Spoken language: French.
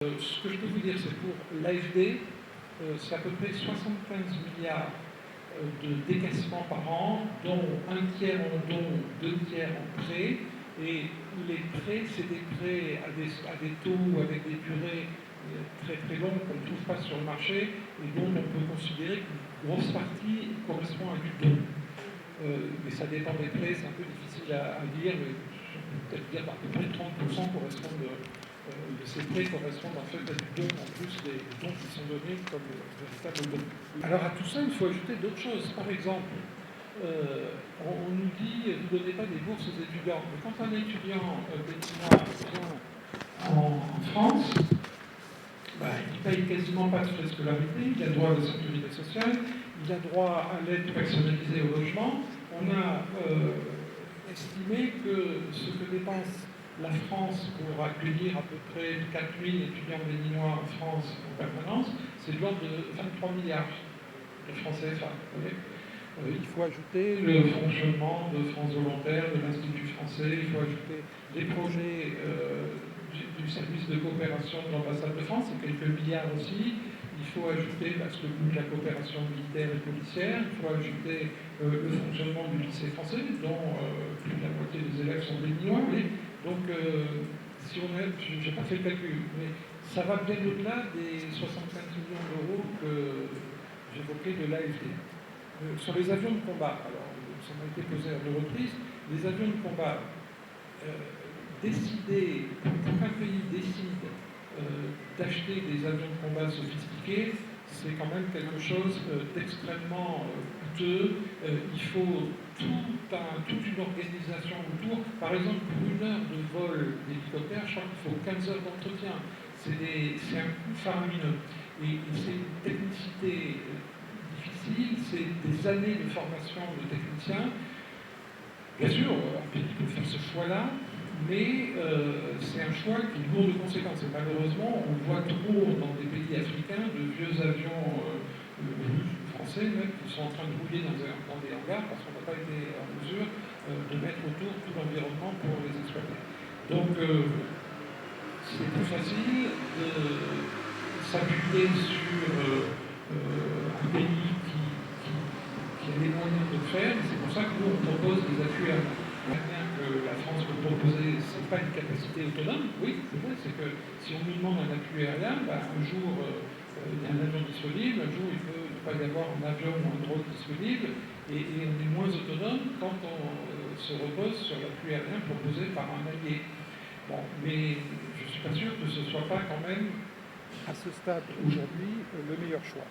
Ce que je peux vous dire, c'est pour l'AFD, c'est à peu près 75 milliards de décaissements par an, dont un tiers en dons, deux tiers en prêts. Et les prêts, c'est des prêts à des taux ou avec des durées très très longues qu'on ne trouve pas sur le marché et dont on peut considérer qu'une grosse partie correspond à du don. Mais ça dépend des prêts, c'est un peu difficile à dire, mais on peut peut-être dire qu'à peu près 30% correspondent de ces prêts correspondent en fait à du don en plus des dons qui sont donnés comme véritable don. Alors à tout ça, il faut ajouter d'autres choses. Par exemple, on nous dit vous ne donnez pas des bourses aux étudiants. Mais quand un étudiant béninois vient en France, il ne paye quasiment pas de frais de scolarité, il a droit à la sécurité sociale, il a droit à l'aide personnalisée au logement. On a estimé que ce que dépense la France pour accueillir à peu près 4000 étudiants béninois en France en permanence, c'est de l'ordre de 23 milliards de francs CFA. Il faut ajouter le fonctionnement de France Volontaire, de l'Institut français, il faut ajouter les projets du service de coopération de l'ambassade de France, c'est quelques milliards aussi. Il faut ajouter, parce que la coopération militaire et policière, il faut ajouter le fonctionnement du lycée français, dont plus de la moitié des élèves sont béninois. Donc, si on est, je n'ai pas fait le calcul, mais ça va bien au-delà des 65 millions d'euros que j'évoquais de l'AFD. Sur les avions de combat, alors ça m'a été posé à deux reprises, les avions de combat, pour qu'un pays décide d'acheter des avions de combat sophistiqués, c'est quand même quelque chose d'extrêmement coûteux. Il faut toute une organisation autour. Par exemple, pour une heure de vol d'hélicoptère, je crois qu'il faut 15 heures d'entretien. C'est un coût faramineux. Et c'est une technicité difficile, c'est des années de formation de techniciens. Bien sûr, un pays peut faire ce choix-là, mais c'est un choix qui est lourd de conséquences. Et malheureusement, on voit trop dans des pays africains de vieux avions russes, français même, qui sont en train de rouler dans des hangars parce qu'on n'a pas été en mesure de mettre autour tout l'environnement pour les exploiter. Donc, c'est plus facile de s'appuyer sur un pays qui a les moyens de le faire. C'est pour ça que nous, on propose des appuis à rien que la France peut proposer, ce n'est pas une capacité autonome. Oui, c'est vrai, c'est que si on nous demande un appui aérien, un jour il y a un avion disponible, un jour il peut ne pas y avoir un avion ou un drone disponible, et on est moins autonome quand on se repose sur l'appui aérien proposé par un allié. Bon, mais je ne suis pas sûr que ce ne soit pas quand même, à ce stade aujourd'hui, le meilleur choix.